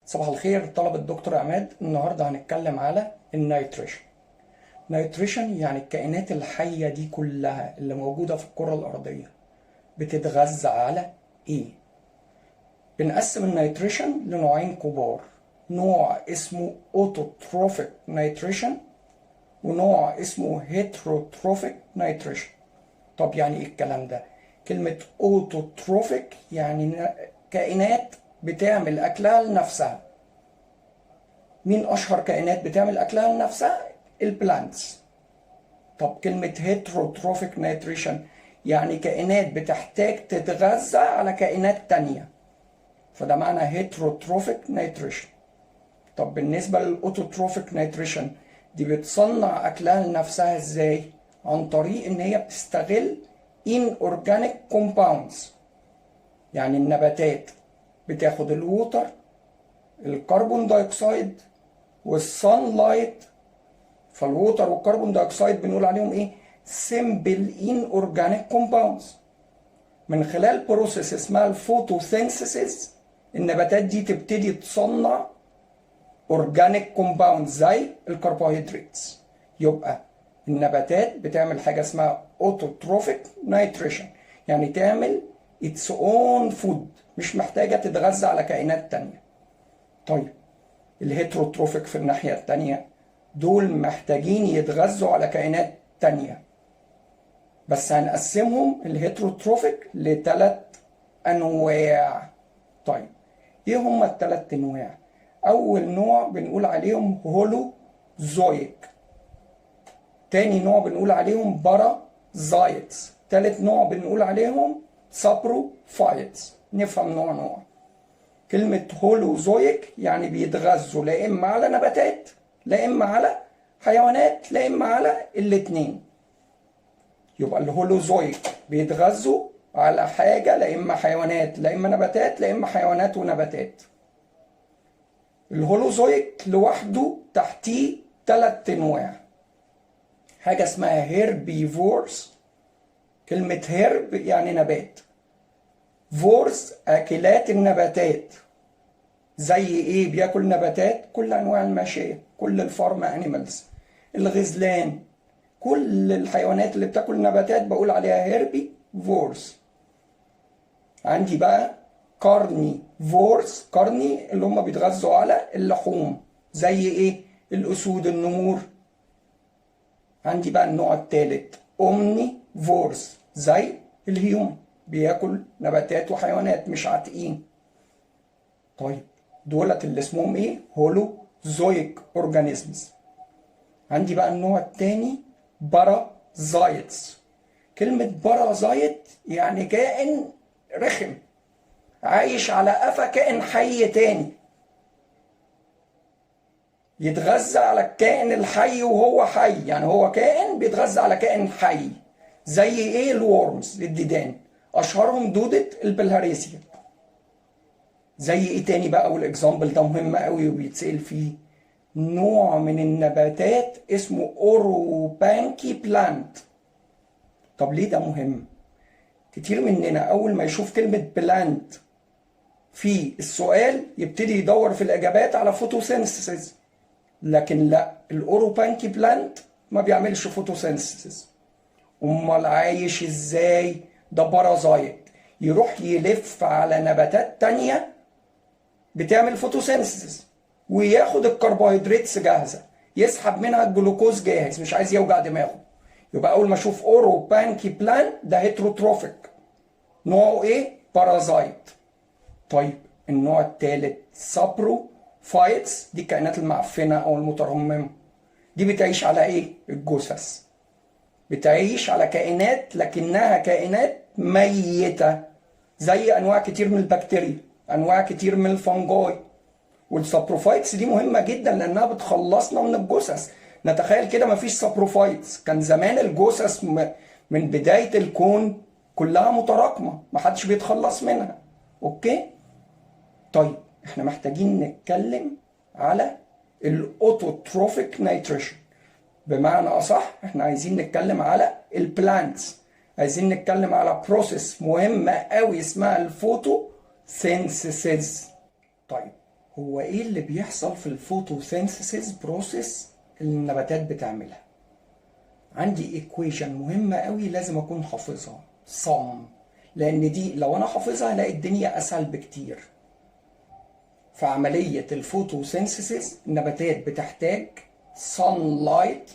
صباح الخير طلبة الدكتور عماد. النهاردة هنتكلم على النيتريشن. نيتريشن يعني الكائنات الحية دي كلها اللي موجودة في الكرة الأرضية بتتغذى على إيه؟ بنقسم النيتريشن لنوعين كبار، نوع اسمه اوتوتروفيك نيتريشن ونوع اسمه هيتروتروفيك نيتريشن. طب يعني ايه الكلام ده؟ كلمة اوتوتروفيك يعني كائنات بتعمل أكلها لنفسها. مين أشهر كائنات بتعمل أكلها لنفسها؟ البلانتس. طب كلمة هيتروتروفيك نيتريشن يعني كائنات بتحتاج تتغذى على كائنات تانية، فده معنى هيتروتروفيك نيتريشن. طب بالنسبة للأوتوتروفيك نيتريشن دي بتصنع أكلها لنفسها إزاي؟ عن طريق إن هي بتستغل inorganic compounds، يعني النباتات بتاخد الووتر، الكربون دايوكسيد والصن لايت. فالووتر والكربون دايوكسيد بنقول عليهم ايه؟ simple inorganic compounds. من خلال بروسيس اسمها الفوتوسينثيسيس النباتات دي تبتدي تصنع اورجانيك كومباوند زي الكربوهيدرات. يبقى النباتات بتعمل حاجه اسمها اوتوتروفيك نيتريشن، يعني تعمل its own food، مش محتاجه تتغذى على كائنات تانية. طيب الهيتروتروفيك في الناحيه التانية دول محتاجين يتغذوا على كائنات تانية، بس هنقسمهم الهيتروتروفيك لثلاث انواع. طيب ايه هما الثلاث انواع؟ اول نوع بنقول عليهم هولوزويك، تاني نوع بنقول عليهم بارازايتس، تالت نوع بنقول عليهم سابروفايتس. نفهم نوع نوع. كلمة هولوزويك يعني بيتغذوا لا اما على نباتات لا اما على حيوانات لا اما على الاتنين. يبقى الهولوزويك بيتغذوا على حاجة لا اما حيوانات لا اما نباتات لا اما حيوانات ونباتات. الهولوزويك لوحده تحتيه ثلاث انواع. حاجه اسمها هيربيفورز، كلمه هيرب يعني نبات، فورز اكلات النباتات. زي ايه بياكل نباتات؟ كل انواع الماشيه، كل الفارم انيمالز، الغزلان، كل الحيوانات اللي بتاكل نباتات بقول عليها هيربي فورز. عندي بقى كارني فورز، كارني اللي هم بيتغذوا على اللحوم زي ايه؟ الاسود، النمور. عندي بقى النوع الثالث اومني فورز زي الهيومن، بياكل نباتات وحيوانات مش عاتقين. طيب دولت اللي اسمهم ايه؟ هولوزويك اورجانيزمز. عندي بقى النوع الثاني بارازايتس. كلمة بارازايت يعني كائن رخم عايش على قفا كائن حي تاني، يتغذى على الكائن الحي وهو حي، يعني هو كائن بيتغذى على كائن حي. زي ايه؟ الورمز، الديدان، اشهرهم دودة البلهارسيا. زي ايه تاني بقى؟ والاكزامبل ده مهم قوي وبيتسأل فيه، نوع من النباتات اسمه اوروبانكي بلانت. طب ليه ده مهم؟ كتير مننا اول ما يشوف كلمة بلانت في السؤال يبتدي يدور في الاجابات على فوتوسينثيسيس، لكن لا، الاوروبانكي بلانت ما بيعملش فوتوسينثيسيس. امال عايش ازاي؟ ده بارازايت، يروح يلف على نباتات تانية بتعمل فوتوسينثيسيس وياخد الكربوهيدرات جاهزة، يسحب منها الجلوكوز جاهز، مش عايز يوجع دماغه. يبقى اول ما اشوف اوروبانكي بلانت ده هيتروتروفيك. نوعه ايه؟ بارازايت. طيب النوع الثالث سابرو فايتس، دي الكائنات المعفنه او المترممه. دي بتعيش على ايه؟ الجثث. بتعيش على كائنات لكنها كائنات ميته، زي انواع كتير من البكتيريا، انواع كتير من الفنجاي. والسابروفايتس دي مهمه جدا لانها بتخلصنا من الجثث. نتخيل كده مفيش سابروفايتس، كان زمان الجثث من بدايه الكون كلها متراكمه محدش بيتخلص منها. اوكي؟ طيب احنا محتاجين نتكلم على الاوتوتروفيك نيتريشن. بمعنى اصح احنا عايزين نتكلم على البلانتس، عايزين نتكلم على بروسيس مهمه قوي اسمها الفوتوسينثيسيس. طيب هو ايه اللي بيحصل في الفوتوسينثيسيس بروسيس اللي النباتات بتعملها؟ عندي ايكويشن مهمة قوي لازم اكون حافظها، صم، لان دي لو انا حافظها هلاقي الدنيا اسهل بكتير. في عملية الفوتوسينثيسيس النباتات بتحتاج sunlight،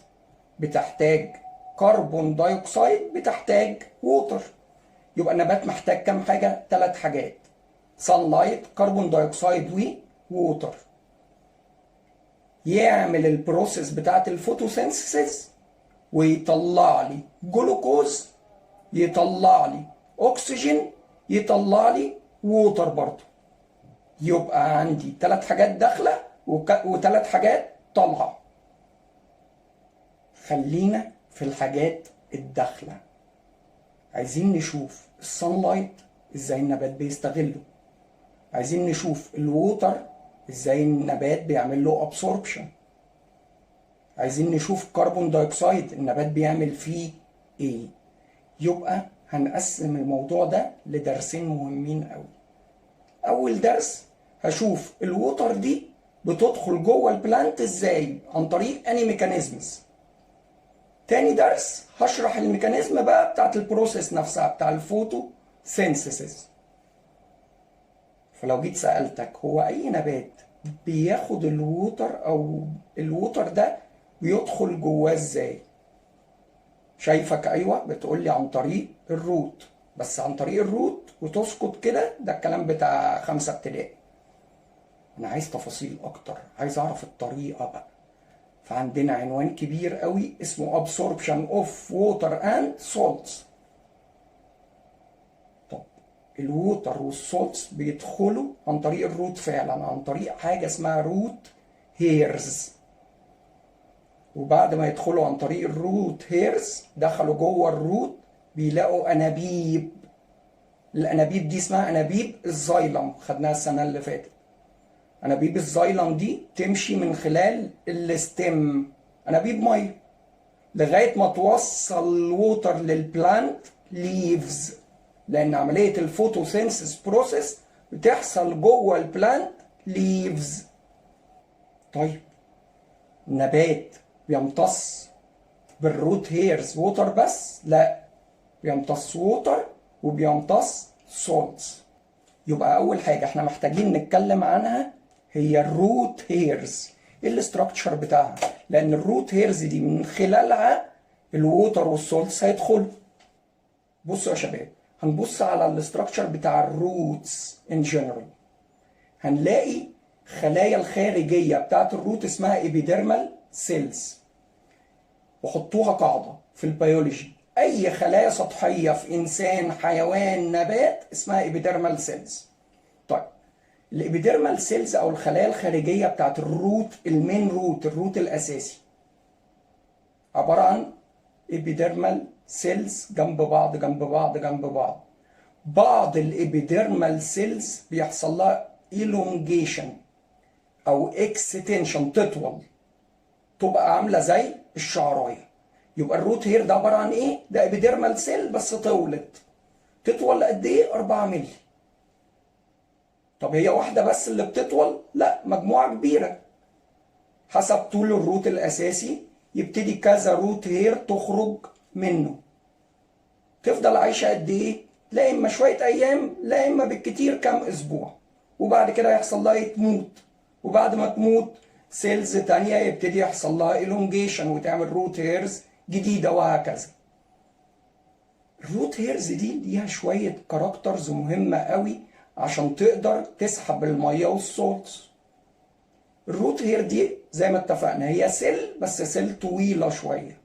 بتحتاج كربون دايوكسيد، بتحتاج ووتر. يبقى النبات محتاج كام حاجة؟ 3 حاجات: sunlight، كربون دايوكسيد، ووتر. يعمل البروسيس بتاعت الفوتوسينثيسيس ويطلع لي جلوكوز، يطلع لي اكسجين، يطلع لي ووتر برضه. يبقى عندي 3 حاجات داخله و3 حاجات طالعه. خلينا في الحاجات الداخله. عايزين نشوف السانلايت ازاي النبات بيستغله، عايزين نشوف الووتر ازاي النبات بيعمل له ابسوربشن، عايزين نشوف كربون دايوكسيد النبات بيعمل فيه ايه. يبقى هنقسم الموضوع ده لدرسين مهمين قوي. اول درس هشوف الووتر دي بتدخل جوه البلانت ازاي، عن طريق اني ميكانيزمز. تاني درس هشرح الميكانيزم بقى بتاعت البروسيس نفسها بتاع الفوتو سينثيسيس. فلو جيت سألتك هو اي نبات بياخد الووتر، او الووتر ده بيدخل جواه ازاي؟ شايفك ايوه بتقول لي عن طريق الروت، بس عن طريق الروت وتسقط كده، ده الكلام بتاع 5 ابتدائي. انا عايز تفاصيل اكتر، عايز اعرف الطريقه بقى. فعندنا عنوان كبير قوي اسمه absorption of water and salts. طب الووتر والسولتس بيدخلوا عن طريق الروت فعلا، عن طريق حاجه اسمها روت هيرز. وبعد ما يدخلوا عن طريق الروت هيرز، دخلوا جوه الروت بيلاقوا انابيب. الانابيب دي اسمها انابيب الزايلم، خدناها السنه اللي فاتت. انابيب الزايلم دي تمشي من خلال الستيم، انابيب ميه، لغايه ما توصل الووتر للبلانت ليفز، لان عمليه الفوتوسينثيس بروسيس بتحصل جوه البلانت ليفز. طيب النبات بيمتص بالروت هيرز ووتر بس؟ لا، بيمتص ووتر وبيمتص سولتس. يبقى اول حاجه احنا محتاجين نتكلم عنها هي الروت هيرز. ايه الاستراكشر بتاعها؟ لان الروت هيرز دي من خلالها الووتر والسولتس هيدخلوا. بصوا يا شباب، هنبص على الاستراكشر بتاع الروتس ان جنرال. هنلاقي خلايا الخارجيه بتاعت الروت اسمها ايبيديرمال سيلز. وحطوها قاعده في البيولوجي: اي خلايا سطحيه في انسان، حيوان، نبات اسمها ايبيديرمال سيلز. طيب الابيديرمال سيلز او الخلايا الخارجيه بتاعت الروت، المين روت، الروت الاساسي، عباره عن ابيديرمال سيلز جنب بعض جنب بعض جنب بعض. بعض الابيديرمال سيلز بيحصل لها elongation او اكستنشن، تطول، تبقى عامله زي الشعرايه. يبقى الروت هير ده عباره عن ايه؟ ده ابيديرمال سيل بس طولت. تطول قد ايه؟ 4 مللي. طب هي واحدة بس اللي بتطول؟ لا، مجموعة كبيرة. حسب طول الروت الأساسي يبتدي كذا روت هير تخرج منه. تفضل عايشة قد إيه؟ لا إما شوية أيام، لا إما بالكتير كام أسبوع، وبعد كده يحصل لها تموت. وبعد ما تموت سيلز تانية يبتدي يحصل لها إلونجيشن وتعمل روت هيرز جديدة، وهكذا. الروت هيرز دي ليها شوية كاركترز مهمة قوي عشان تقدر تسحب الميه والسولتس. الروت هير دي زي ما اتفقنا هي سيل، بس سيل طويله شويه.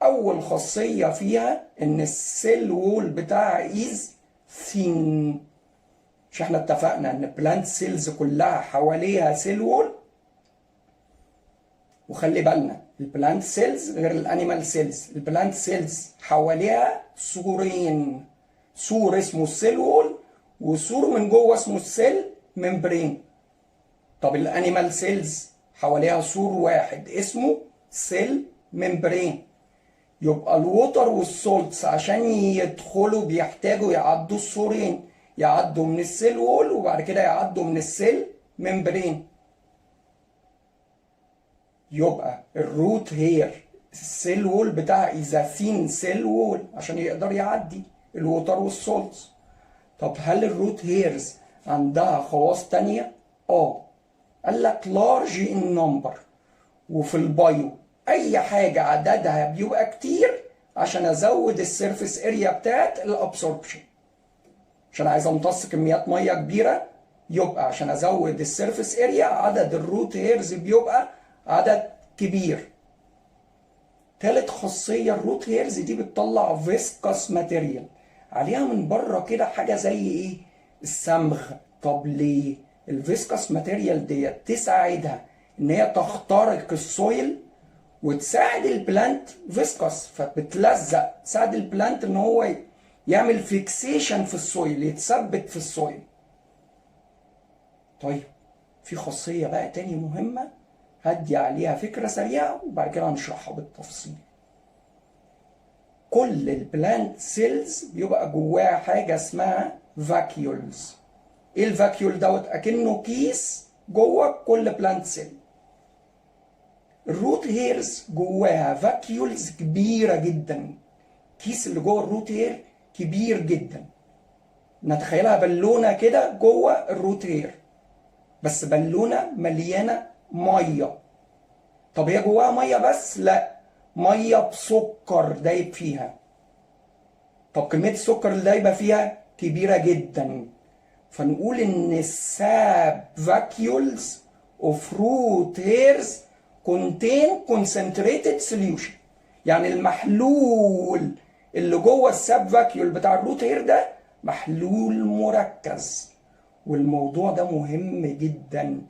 اول خاصيه فيها ان السيل وول بتاعها از ثين. مش احنا اتفقنا ان بلانت سيلز كلها حواليها سيل وول؟ وخلي بالنا البلانت سيلز غير الانيمال سيلز. البلانت سيلز حواليها سورين، سور اسمه السيل وول، وسور من جوه اسمه السيل ممبرين. طب الانيمال سيلز حواليها سور واحد اسمه سيل ممبرين. يبقى الووتر والسولتس عشان يدخلوا بيحتاجوا يعدوا السورين. يعدوا من السيل وول وبعد كده يعدوا من السيل ممبرين. يبقى الروت هير السيل وول بتاع إذا ثين سيل وول عشان يقدر يعدي الووتر والسولتس. طب هل الروت هيرز عندها خواص تانية؟ قال لك لارج ان نمبر، وفي البايو اي حاجة عددها بيبقى كتير عشان ازود السيرفيس اريا بتاعت الابسوربشن. عشان عايز امتص كميات مية كبيرة، يبقى عشان ازود السيرفيس اريا عدد الروت هيرز بيبقى عدد كبير. تالت خاصية، الروت هيرز دي بتطلع فيسكاس ماتيريال عليها من بره كده حاجة زي ايه؟ الصمغ. طب ليه؟ الفيسكاس ماتيريال ديت تساعدها ان هي تخترق السويل وتساعد البلانت فيسكاس، فبتلزق تساعد البلانت ان هو يعمل فيكسيشن في السويل، يتثبت في السويل. طيب في خاصية بقى تاني مهمة هدي عليها فكرة سريعة وبعد كده هنشرحها بالتفصيل. كل البلانت سيلز بيبقى جواها حاجة اسمها فاكيولز. ايه الفاكيول دوت؟ اكنه كيس جوه كل بلانت سيل. الروت هيرز جواها فاكيولز كبيرة جدا. الكيس اللي جوه الروت هير كبير جدا، نتخيلها بالونة كده جوه الروت هير، بس بالونة مليانة مية. طب هي جواها مية بس؟ لا، مية بسكر دايب فيها. طب كمية السكر اللي دايبة فيها كبيرة جدا، فنقول ان الساب vacuoles of root hairs contain concentrated solution. يعني المحلول اللي جوه الساب فاكيول بتاع الروت هير ده محلول مركز. والموضوع ده مهم جدا،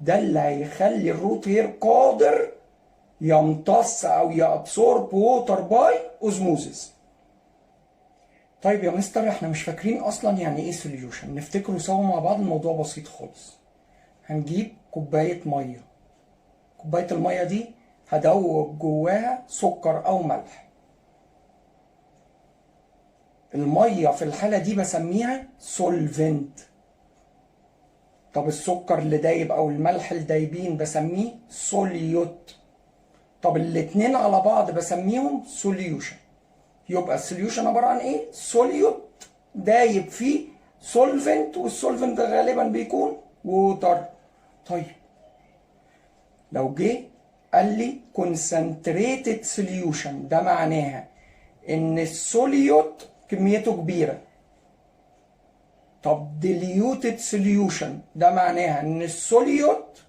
ده اللي هيخلي الروت هير قادر يمتص او يابسورب ووتر باي اوزموزيس. طيب يا مستر احنا مش فاكرين اصلا يعني ايه سوليوشن، نفتكره سوا مع بعض. الموضوع بسيط خالص. هنجيب كوباية مية، كوباية المية دي هدوب جواها سكر او ملح. المية في الحالة دي بسميها سولفنت. طب السكر اللي دايب او الملح الدايبين بسميه سوليوت. طب الاتنين على بعض بسميهم سوليوشن. يبقى السوليوشن عبارة عن ايه؟ سوليوت دايب فيه سولفنت، والسولفنت غالبا بيكون ووتر. طيب لو جه قال لي concentrated solution، ده معناها ان السوليوت كميته كبيرة. طب diluted solution ده معناها ان السوليوت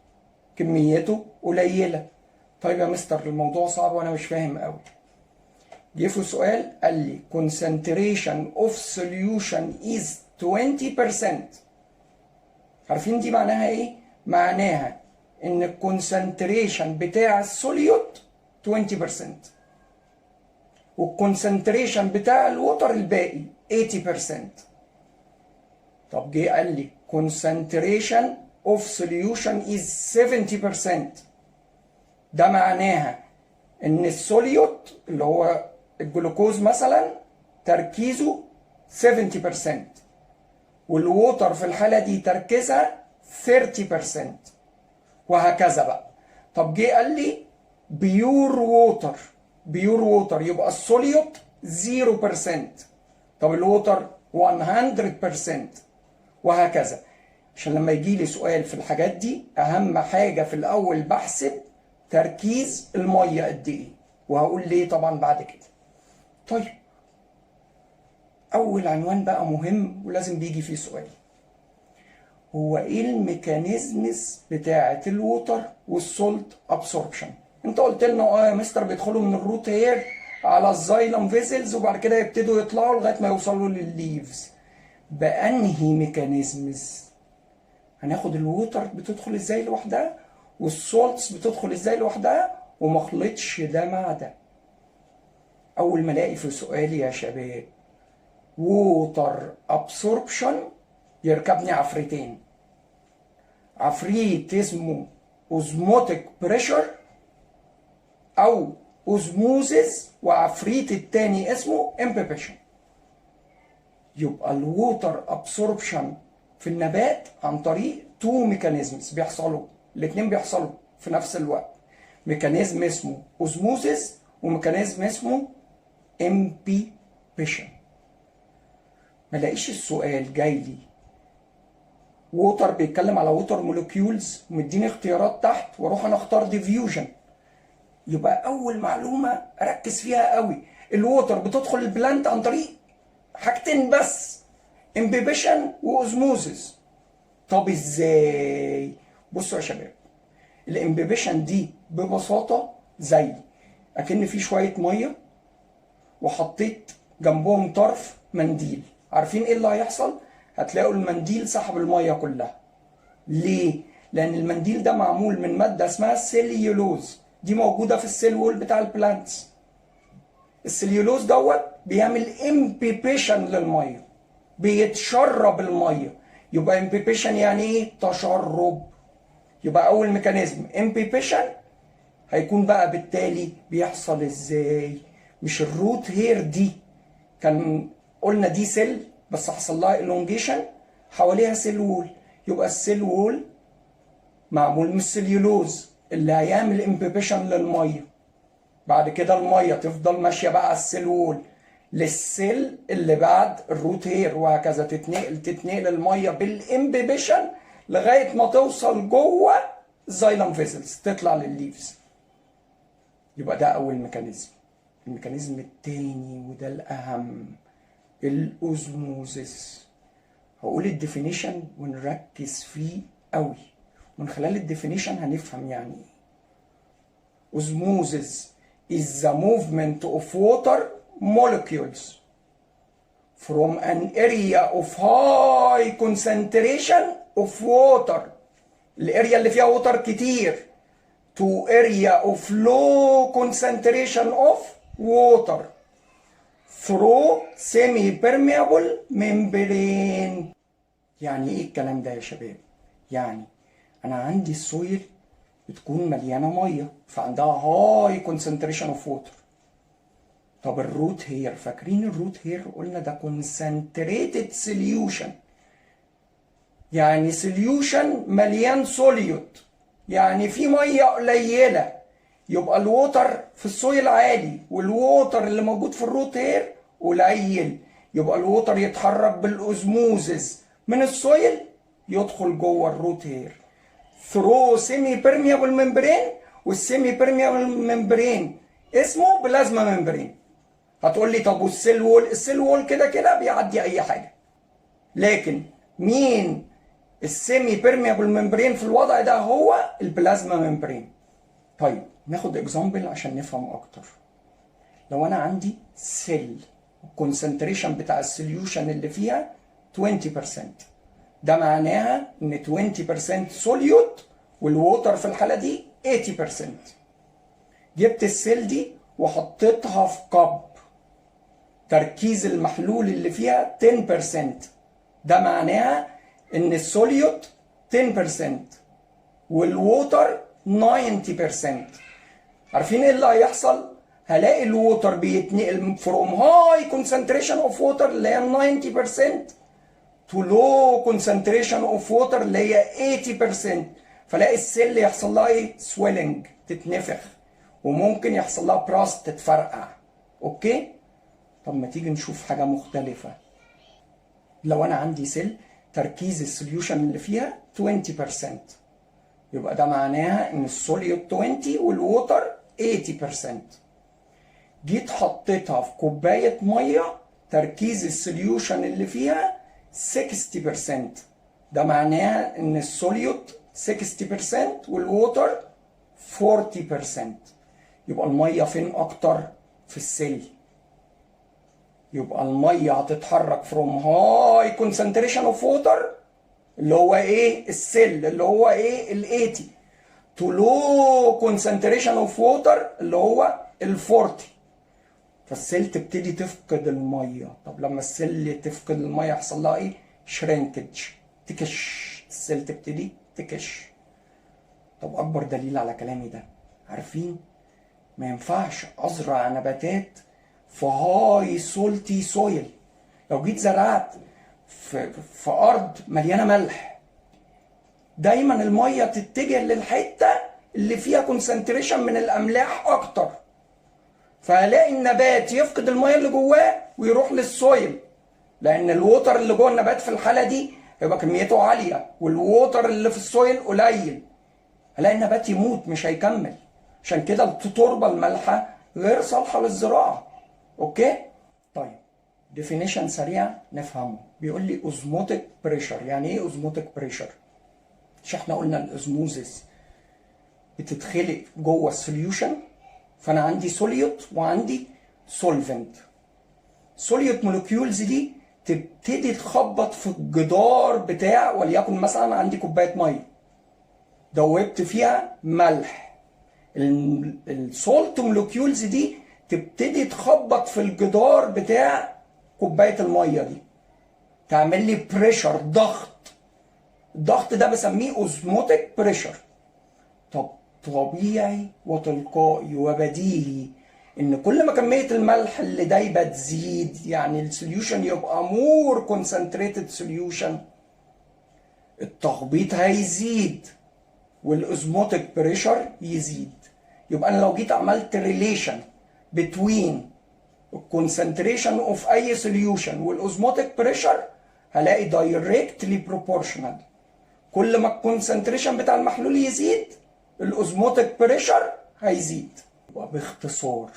كميته قليلة. طيب يا مستر الموضوع صعب وانا مش فاهم قوي. جه في سؤال قال لي concentration of solution is 20%. عارفين دي معناها ايه؟ معناها ان الكونسنتريشن بتاع السوليوت 20% والكونسنتريشن بتاع الوتر الباقي 80%. طب جه قال لي concentration of solution is 70%. ده معناها ان السوليوت اللي هو الجلوكوز مثلا تركيزه 70%، والووتر في الحالة دي تركيزها 30%، وهكذا بقى. طب جه قال لي بيور ووتر، بيور ووتر يبقى السوليوت 0%، طب الووتر 100%، وهكذا. عشان لما يجي لي سؤال في الحاجات دي اهم حاجة في الاول بحسب تركيز المية قد ايه، وهقول ليه طبعا بعد كده. طيب اول عنوان بقى مهم ولازم بيجي فيه سؤال، هو ايه الميكانيزمز بتاعه الووتر والسولت ابسوربشن؟ انت قلت لنا يا مستر بيدخلوا من الروت هير على الزايلم فيزلز وبعد كده يبتدوا يطلعوا لغايه ما يوصلوا للليفز. بانهي ميكانيزمز؟ هناخد الووتر بتدخل ازاي لوحدها والسولتس بتدخل ازاي لوحدها، وما اخلطش ده مع ده. اول ما الاقي في سؤالي يا شباب ووتر ابسوربشن يركبني عفريتين، عفريت اسمه اوزموتيك بريشر او اوزموزيس، وعفريت التاني اسمه امبيبيشن. يبقى الووتر ابسوربشن في النبات عن طريق تو ميكانيزمز بيحصلوا، الاثنين بيحصلوا في نفس الوقت. ميكانيزم اسمه اوزموزيس وميكانيزم اسمه امبيبيشن. ما لاقيش السؤال جاي لي ووتر بيتكلم على ووتر مولكيولز ومديني اختيارات تحت واروح انا اختار ديفيوجن، يبقى اول معلومه اركز فيها قوي، الووتر بتدخل البلانت عن طريق حاجتين بس، امبيبيشن واوزموزيس. طب ازاي؟ بصوا يا شباب، الامبيبيشن دي ببساطه زي اكن في شويه ميه وحطيت جنبهم طرف منديل، عارفين ايه اللي هيحصل؟ هتلاقوا المنديل سحب الميه كلها. ليه؟ لان المنديل ده معمول من ماده اسمها السيليولوز، دي موجوده في السيل وول بتاع البلانتس. السيليولوز دوت بيعمل امبيبيشن للميه، بيتشرب الميه. يبقى امبيبيشن يعني ايه؟ تشرب. يبقى اول ميكانيزم امبيبيشن. هيكون بقى بالتالي بيحصل ازاي؟ مش الروت هير دي كان قلنا دي سيل بس حصل لها الونجيشن حواليها سيل وول، يبقى السيل وول معمول من السليولوز اللي هيعمل امبيبيشن للميه. بعد كده الميه تفضل ماشيه بقى على السيل وول للسيل اللي بعد الروت هير، وهكذا تتنقل الميه بالامبيبيشن لغايه ما توصل جوه الزايلم فيزلز تطلع للليفز. يبقى ده اول ميكانيزم. الميكانيزم التاني وده الاهم، الاوزموزيس. هقول الديفينيشن ونركز فيه قوي، من خلال الديفينيشن هنفهم يعني ايه. Osmosis is the movement of water molecules from an area of high concentration of water، الاريا اللي فيها ووتر كتير، to area of low concentration of water through semi-permeable membrane. يعني ايه الكلام ده يا شباب؟ يعني انا عندي السويل بتكون مليانه ميه فعندها هاي كونسنتريشن اوف ووتر. طب الروت هير، فاكرين الروت هير؟ قلنا ده كونسنتريتد سوليوشن، يعني سوليوشن مليان سوليوت، يعني في ميه قليله. يبقى الووتر في السويل عالي والووتر اللي موجود في الروت هير قليل، يبقى الووتر يتحرك بالاوزموزيس من السويل يدخل جوه الروت هير ثرو سيمي بيرميابل ممبرين، والسيمي بيرميابل ممبرين اسمه بلازما ممبرين. هتقول لي طب والسيل وول؟ السيل وول كده كده بيعدي اي حاجه، لكن مين السيمي بيرميابل ممبرين في الوضع ده؟ هو البلازما ممبرين. طيب ناخد اكزامبل عشان نفهم اكتر. لو انا عندي سيل الكونسنتريشن بتاع السوليوشن اللي فيها 20%، ده معناها ان 20% سوليوت والووتر في الحاله دي 80%. جبت السيل دي وحطيتها في كب، تركيز المحلول اللي فيها 10%، ده معناها ان السوليوت 10% والووتر 90%. عارفين ايه اللي هيحصل؟ هلاقي الووتر بيتنقل فروم هاي كونسنتريشن اوف ووتر اللي هي 90% to low concentration of water اللي هي 80%، فلاقي السيل يحصل لها ايه؟ swelling، تتنفخ، وممكن يحصل لها براست، تتفرقع. اوكي؟ طب ما تيجي نشوف حاجه مختلفه. لو انا عندي سيل تركيز السوليوشن اللي فيها 20%، يبقى ده معناها ان السوليوت 20 والووتر 80%. جيت حطيتها في كوبايه ميه تركيز السوليوشن اللي فيها 60%، ده معناها ان السوليوت 60% والووتر 40%. يبقى الميه فين اكتر؟ في السيل. يبقى الميه هتتحرك فروم هاي كونسنتريشن اوف ووتر اللي هو ايه؟ السيل اللي هو ايه؟ ال 80، تو لو كونسنتريشن اوف ووتر اللي هو ال 40، فالسيل تبتدي تفقد الميه. طب لما السيل تفقد الميه يحصل لها ايه؟ شرينكج، تكش، السيل تبتدي تكش. طب اكبر دليل على كلامي ده، عارفين ما ينفعش ازرع نباتات في هاي سولتي سويل، لو جيت زرعت في ارض مليانه ملح، دايما الميه تتجه للحته اللي فيها كونسنتريشن من الاملاح اكتر، فهلاقي النبات يفقد الميه اللي جواه ويروح للسويل، لان الووتر اللي جوه النبات في الحاله دي هيبقى كميته عاليه والووتر اللي في السويل قليل، هلاقي النبات يموت مش هيكمل. عشان كده التربه المالحه غير صالحه للزراعه. اوكي؟ طيب ديفينيشن سريع نفهمه. بيقول لي اوزموتيك بريشر. يعني ايه اوزموتيك بريشر؟ مش احنا قلنا الاوزموزيس بتتخلق جوه السوليوشن؟ فانا عندي سوليوت وعندي سولفنت. سوليوت مولكيولز دي تبتدي تخبط في الجدار بتاع، وليكن مثلا عندي كوبايه ميه دوبت فيها ملح، السولت مولكيولز دي تبتدي تخبط في الجدار بتاع كوبايه الميه دي، تعمل لي بريشر، ضغط. الضغط ده بسميه اوزموتيك بريشر. طب طبيعي وتلقائي وبديهي ان كل ما كميه الملح اللي دايبه تزيد، يعني السوليوشن يبقى مور كونسنتريتد سوليوشن، التخبيط هيزيد والاوزموتيك بريشر يزيد. يبقى انا لو جيت عملت ريليشن بتوين الكونسنتريشن اوف اي سوليوشن والاوزموتيك بريشر، هلاقي دايركتلي بروبورشنال. كل ما الكونسنتريشن بتاع المحلول يزيد الاوزموتيك بريشر هيزيد. وباختصار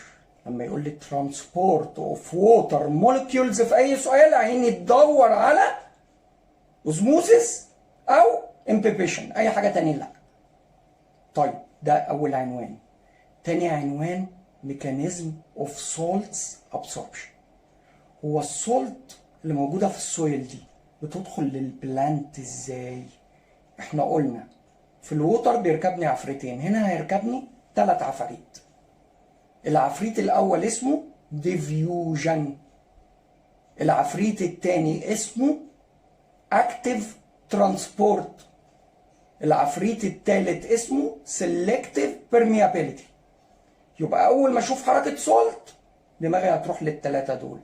لما يقول لي ترانسبورت اوف ووتر مولكيولز في اي سؤال، عيني تدور على اوزموزيس او امبيبيشن، اي حاجه تاني لا. طيب ده اول عنوان. تاني عنوان ميكانيزم اوف سولتس ابسوربشن. هو السولت اللي موجوده في السويل دي بتدخل للبلانت ازاي؟ احنا قلنا في الووتر بيركبني عفريتين، هنا هيركبني 3 عفاريت. العفريت الاول اسمه ديفيوجن، العفريت الثاني اسمه اكتيف ترانسبورت، العفريت الثالث اسمه سيلكتيف بيرميابيليتي. يبقى اول ما اشوف حركه سولت دماغي هتروح لل3 دول.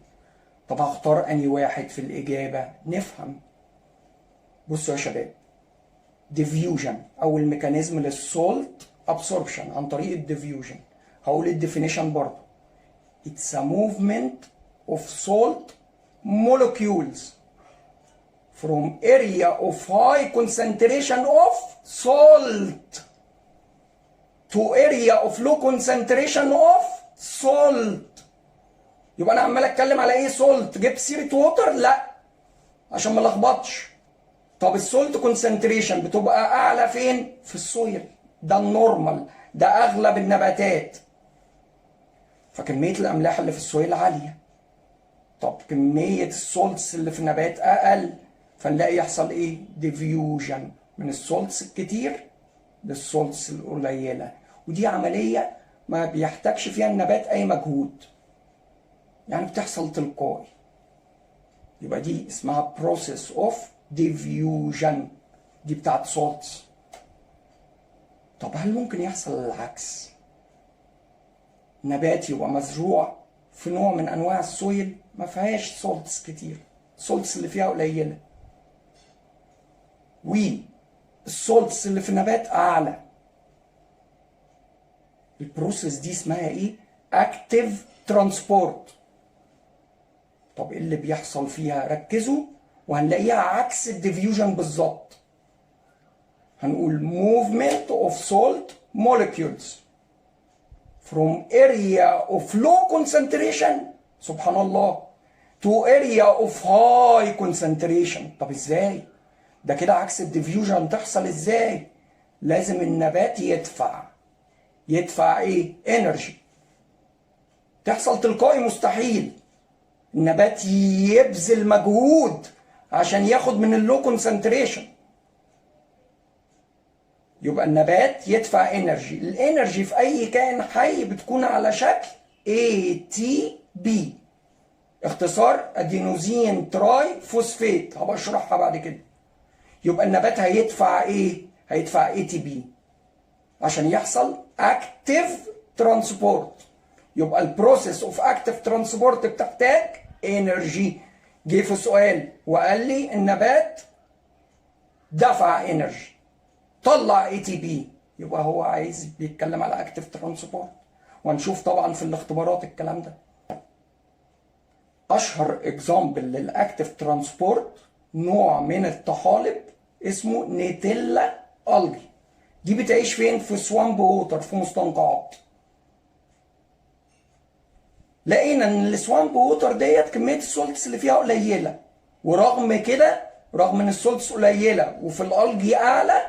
طب هختار انهي واحد في الاجابه؟ نفهم. بصوا يا شباب، ديفيوجن اول ميكانيزم للسولت ابسوربشن عن طريق الديفيوجن. هقول الديفينيشن برضه. It's a movement of salt molecules from area of high concentration of salt to area of low concentration of salt. يبقى انا عمال اتكلم على ايه؟ سولت. جبت سيره ووتر؟ لا، عشان ما لخبطش. طب السولت كونسنتريشن بتبقى اعلى فين؟ في السويل، ده النورمال، ده اغلب النباتات، فكميه الاملاح اللي في السويل عاليه. طب كميه السولتس اللي في النبات اقل، فنلاقي يحصل ايه؟ ديفيوجن من السولتس الكتير للسولتس القليله، ودي عمليه ما بيحتاجش فيها النبات اي مجهود، يعني بتحصل تلقائي. يبقى دي اسمها process of diffusion، دي بتاعت سولتس. طب هل ممكن يحصل العكس؟ نبات يبقى مزروع في نوع من انواع السويل ما فيهاش سولتس كتير، السولتس اللي فيها قليله، والسولتس اللي في النبات اعلى. البروسيس دي اسمها ايه؟ اكتيف ترانسبورت. طب ايه اللي بيحصل فيها؟ ركزوا وهنلاقيها عكس الديفيوجن بالظبط. هنقول movement of salt molecules from area of low concentration، سبحان الله، to area of high concentration. طب ازاي؟ ده كده عكس الديفيوجن. تحصل ازاي؟ لازم النبات يدفع ايه؟ انرجي. تحصل تلقائي؟ مستحيل. النبات يبذل مجهود عشان ياخد من اللو كونسنتريشن. يبقى النبات يدفع انرجي. الانرجي في اي كائن حي بتكون على شكل ATP، اختصار ادينوزين تراي فوسفات، هبقى اشرحها بعد كده. يبقى النبات هيدفع ايه؟ هيدفع ATP عشان يحصل اكتيف ترانسبورت. يبقى البروسيس اوف اكتيف ترانسبورت بتحتاج انرجي. جه في سؤال وقال لي النبات دفع انرجي، طلع اي تي بي، يبقى هو عايز بيتكلم على اكتيف ترانسبورت، وهنشوف طبعا في الاختبارات الكلام ده. اشهر اكزامبل للاكتيف ترانسبورت نوع من الطحالب اسمه نيتيلا الجي. دي بتعيش فين؟ في سوامب ووتر، في مستنقعات. لقينا ان السوامب ووتر ديت كميه السولتس اللي فيها قليله، ورغم كده رغم ان السولتس قليله وفي الالجي اعلى،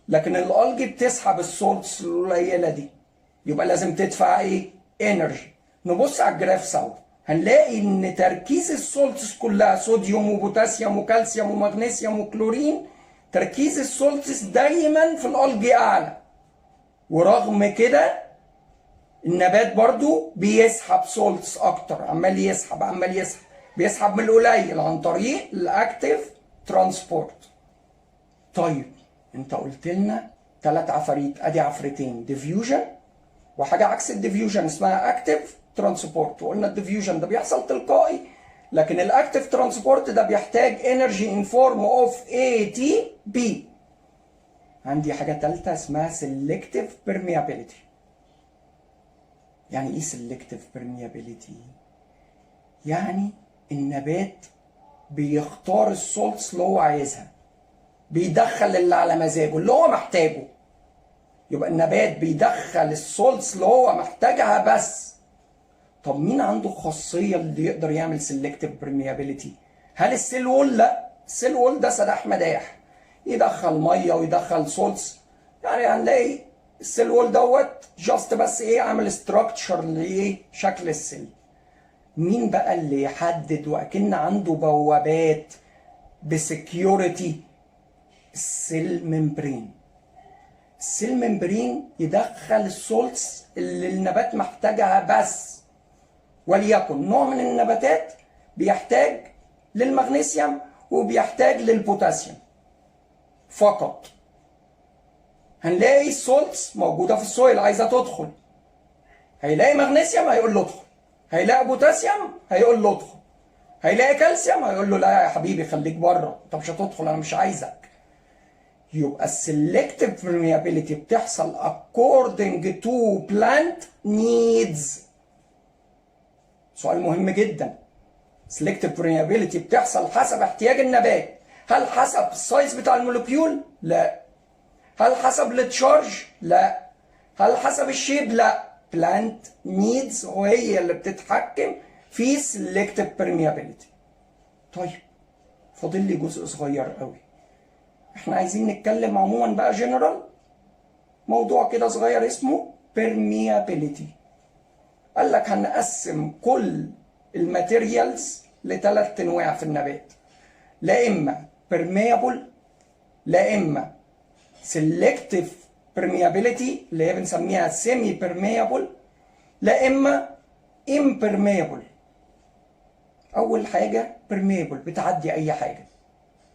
لكن الالجي بتسحب السولتس القليله دي، يبقى لازم تدفع ايه؟ انرجي. نبص على الجراف سوا، هنلاقي ان تركيز السولتس كلها صوديوم وبوتاسيوم وكالسيوم ومغنيسيوم وكلورين، تركيز السولتس دايما في الالجي اعلى، ورغم كده النبات برضو بيسحب سولتس اكتر، عمال يسحب عمال يسحب، بيسحب من القليل عن طريق الاكتيف ترانسبورت. طيب انت قلت لنا 3 عفاريت، ادي عفرتين، ديفيوجن وحاجه عكس الديفيوجن اسمها اكتيف ترانسبورت، وقلنا الديفيوجن ده بيحصل تلقائي، لكن الاكتيف ترانسبورت ده بيحتاج انرجي ان فورم اوف اي تي بي. عندي حاجه ثالثه اسمها سيلكتيف بيرميابيليتي. يعني ايه سيلكتيف بيرميابيليتي؟ يعني النبات بيختار السولتس اللي هو عايزها، بيدخل اللي على مزاجه اللي هو محتاجه. يبقى النبات بيدخل السولتس اللي هو محتاجها بس. طب مين عنده خاصية اللي يقدر يعمل سيلكتيف برميابيليتي؟ هل السيل وول؟ لا، السيل وول ده سداح مداح، يدخل ميه ويدخل سولتس. يعني هنلاقي السيل وول دوت جاست بس ايه، عامل ستراكشر لايه، شكل السيل. مين بقى اللي يحدد واكن عنده بوابات بسكيورتي؟ السيل ممبرين. السيل ممبرين يدخل السولتس اللي النبات محتاجها بس. وليكن نوع من النباتات بيحتاج للمغنيسيوم وبيحتاج للبوتاسيوم فقط، هنلاقي السولتس موجوده في السويل عايزه تدخل، هيلاقي مغنيسيوم هيقول له ادخل، هيلاقي بوتاسيوم هيقول له ادخل، هيلاقي كالسيوم هيقول له لا يا حبيبي خليك بره، انت مش هتدخل، انا مش عايزك. يبقى السلكتيف permeability بتحصل according to plant needs. سؤال مهم جدا. سلكتيف permeability بتحصل حسب احتياج النبات. هل حسب السايز بتاع المولكيول؟ لا. هل حسب التشارج؟ لا. هل حسب الشيب؟ لا. بلانت نيدز وهي اللي بتتحكم في سلكتيف permeability. طيب فاضل لي جزء صغير قوي. احنا عايزين نتكلم عموما بقى جنرال، موضوع كده صغير اسمه permeability. قال لك هنقسم كل الماتيريالز ل3 انواع في النبات، لا اما permeable، لا اما selective permeability اللي هي بنسميها semi permeable، لا اما impermeable. اول حاجه permeable بتعدي اي حاجه،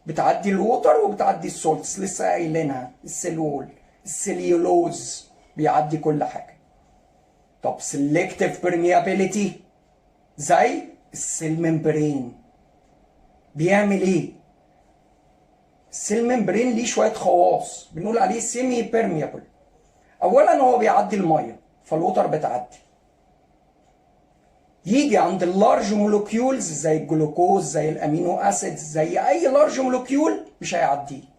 بتعدي الووتر وبتعدي السولتس، لسه قايلينها، السيلول، السليولوز، بيعدي كل حاجه. طب سيلكتيف permeability زي السيل ممبرين، بيعمل ايه؟ السيل ممبرين ليه شويه خواص بنقول عليه سيمي بيرميابل. اولا هو بيعدي الميه فالووتر بتعدي، يجي عند اللارج مولكيولز زي الجلوكوز زي الامينو اسيدز زي اي لارج مولكيول مش هيعديه.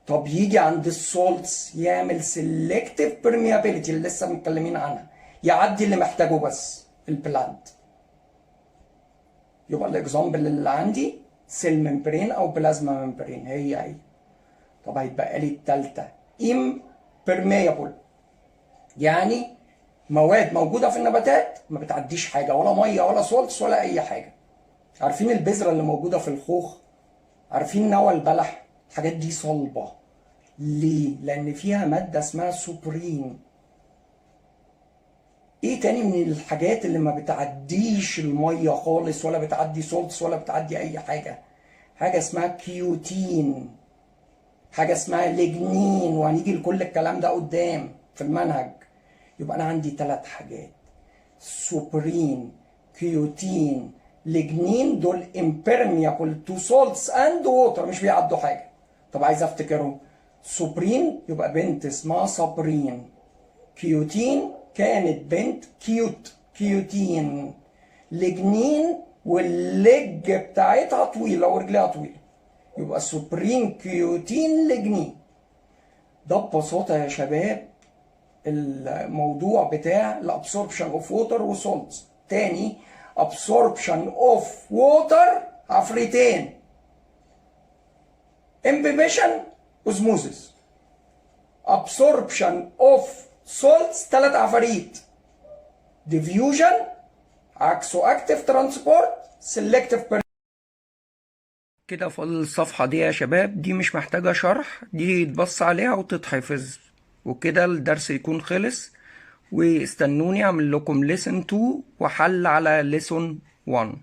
طب يجي عند السولتس يعمل سيلكتيف بيرميابيليتي اللي لسه متكلمين عنها، يعدي اللي محتاجه بس البلانت. يبقى الاكزامبل اللي عندي سيل ممبرين او بلازما ممبرين، هي. طب هيتبقى لي الثالثه امبرميابل، يعني مواد موجوده في النباتات ما بتعديش حاجه، ولا ميه ولا سولتس ولا اي حاجه. عارفين البذره اللي موجوده في الخوخ؟ عارفين نوى البلح؟ الحاجات دي صلبه. ليه؟ لان فيها ماده اسمها سوبرين. ايه تاني من الحاجات اللي ما بتعديش الميه خالص ولا بتعدي سولتس ولا بتعدي اي حاجه؟ حاجه اسمها كيوتين، حاجه اسمها ليجنين، وهنيجي لكل الكلام ده قدام في المنهج. يبقى انا عندي 3 حاجات، سوبرين، كيوتين، لجنين دول impermeable to salts and water، مش بيعدوا حاجة. طب عايز افتكرهم. سوبرين يبقى بنت اسمها صابرين. كيوتين كانت بنت كيوتين. لجنين واللج بتاعتها طويلة ورجلها طويلة، يبقى سوبرين كيوتين لجنين. ده ببساطة يا شباب الموضوع بتاع الابسوربشن اوف ووتر وسولتس. تاني، absorption of water عفريتين، imbibition osmosis. absorption of salts 3 عفاريت، diffusion عكسه active transport selective. كده في الصفحة دي يا شباب دي مش محتاجة شرح، دي يتبص عليها وتتحفظ، وكده الدرس يكون خلص. واستنوني اعمل لكم lesson 2 وحل على lesson 1.